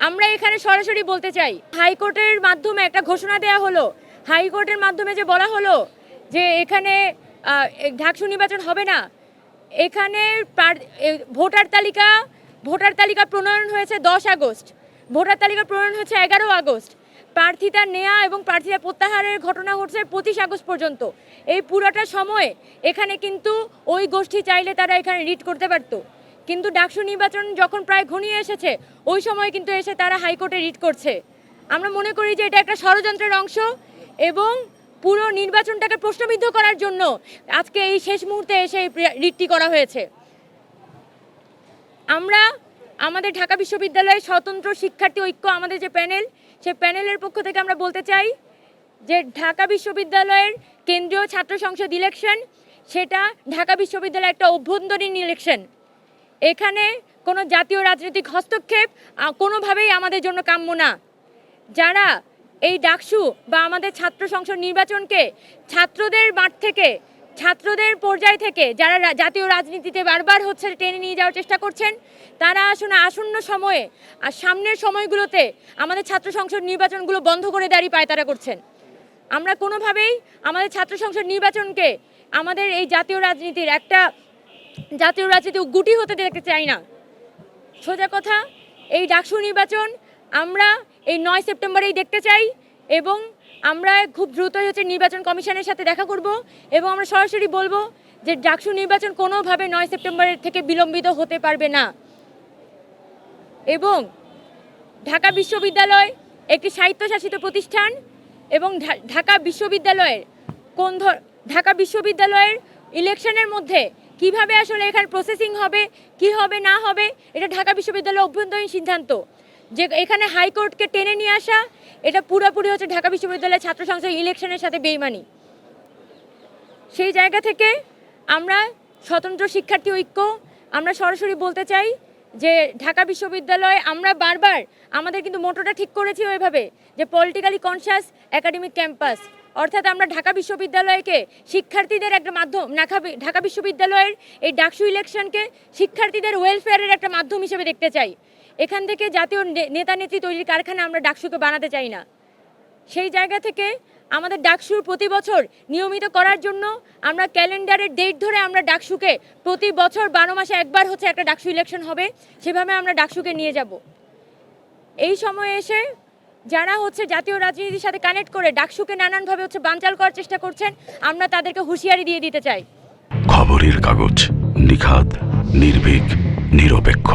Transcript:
আমরা এখানে সরাসরি বলতে চাই, হাইকোর্টের মাধ্যমে একটা ঘোষণা দেওয়া হলো, হাইকোর্টের মাধ্যমে যে বলা হলো যে এখানে ডাকসু নির্বাচন হবে না। এখানে ভোটার তালিকা প্রণয়ন হয়েছে 10 আগস্ট, ভোটার তালিকা প্রণয়ন হয়েছে 11 আগস্ট, প্রার্থিতা নেওয়া এবং প্রার্থিতা প্রত্যাহারের ঘটনা ঘটছে 25 আগস্ট পর্যন্ত। এই পুরোটা সময় এখানে কিন্তু ওই গোষ্ঠী চাইলে তারা এখানে রিট করতে পারত, কিন্তু ডাকসু নির্বাচন যখন প্রায় ঘনিয়ে এসেছে ওই সময় কিন্তু এসে তারা হাইকোর্টে রিট করছে। আমরা মনে করি যে এটা একটা ষড়যন্ত্রের অংশ এবং পুরো নির্বাচনটাকে প্রশ্নবিদ্ধ করার জন্য আজকে এই শেষ মুহূর্তে এসে রিটটি করা হয়েছে। আমরা আমাদের ঢাকা বিশ্ববিদ্যালয়ের স্বতন্ত্র শিক্ষার্থী ঐক্য, আমাদের যে প্যানেল, সেই প্যানেলের পক্ষ থেকে আমরা বলতে চাই যে ঢাকা বিশ্ববিদ্যালয়ের কেন্দ্রীয় ছাত্র সংসদ ইলেকশন, সেটা ঢাকা বিশ্ববিদ্যালয়ের একটা অভ্যন্তরীণ ইলেকশন। এখানে কোনো জাতীয় রাজনৈতিক হস্তক্ষেপ কোনোভাবেই আমাদের জন্য কাম্য না। যারা এই ডাকসু বা আমাদের ছাত্র সংসদ নির্বাচনকে ছাত্রদের মাঠ থেকে, ছাত্রদের পর্যায় থেকে যারা জাতীয় রাজনীতিতে বারবার হচ্ছে টেনে নিয়ে যাওয়ার চেষ্টা করছেন, তারা আসন্ন সময়ে আর সামনের সময়গুলোতে আমাদের ছাত্র সংসদ নির্বাচনগুলো বন্ধ করে দাঁড়িয়ে পায়তারা করছেন। আমরা কোনোভাবেই আমাদের ছাত্র সংসদ নির্বাচনকে আমাদের এই জাতীয় রাজনীতির গুটি হতে দেখতে চাই না। সোজা কথা, এই ডাকসু নির্বাচন আমরা এই 9 সেপ্টেম্বরেই দেখতে চাই এবং আমরা খুব দ্রুতই হচ্ছে নির্বাচন কমিশনের সাথে দেখা করব এবং আমরা সরাসরি বলবো যে ডাকসু নির্বাচন কোনোভাবে 9 সেপ্টেম্বরের থেকে বিলম্বিত হতে পারবে না। এবং ঢাকা বিশ্ববিদ্যালয় একটি স্বায়ত্তশাসিত প্রতিষ্ঠান এবং ঢাকা বিশ্ববিদ্যালয়ের ইলেকশনের মধ্যে কিভাবে আসলে এখানে প্রসেসিং হবে, কি হবে না হবে, এটা ঢাকা বিশ্ববিদ্যালয়ের অভ্যন্তরীণ সিদ্ধান্ত। যে এখানে হাইকোর্টকে টেনে নিয়ে আসা, এটা পুরোপুরি হচ্ছে ঢাকা বিশ্ববিদ্যালয়ের ছাত্র সংসদ ইলেকশনের সাথে বেইমানি। সেই জায়গা থেকে আমরা স্বতন্ত্র শিক্ষার্থী ঐক্য আমরা সরাসরি বলতে চাই যে ঢাকা বিশ্ববিদ্যালয়, আমরা বারবার আমাদের কিন্তু মোটোটা ঠিক করেছি ওইভাবে যে পলিটিক্যালি কনসিয়াস একাডেমিক ক্যাম্পাস, অর্থাৎ আমরা ঢাকা বিশ্ববিদ্যালয়কে শিক্ষার্থীদের একটা মাধ্যম, ঢাকা বিশ্ববিদ্যালয়ের এই ডাকসু ইলেকশনকে শিক্ষার্থীদের ওয়েলফেয়ারের একটা মাধ্যম হিসেবে দেখতে চাই। এখান থেকে জাতীয় নেতা নেত্রী তৈরির কারখানা আমরা ডাকসুকে বানাতে চাই না। সেই জায়গা থেকে আমাদের ডাকসুর প্রতি বছর নিয়মিত করার জন্য আমরা ক্যালেন্ডারের ডেট ধরে আমরা ডাকসুকে প্রতি বছর 12 মাসে একবার হচ্ছে একটা ডাকসু ইলেকশন হবে, সেভাবে আমরা ডাকসুকে নিয়ে যাব। এই সময়ে এসে যারা হচ্ছে জাতীয় রাজনীতির সাথে কানেক্ট করে ডাকসুকে নানানভাবে হচ্ছে বানচাল করার চেষ্টা করছেন, আমরা তাদেরকে হুঁশিয়ারি দিয়ে দিতে চাই। খবরের কাগজ, নিখাদ, নির্ভীক, নিরপেক্ষ।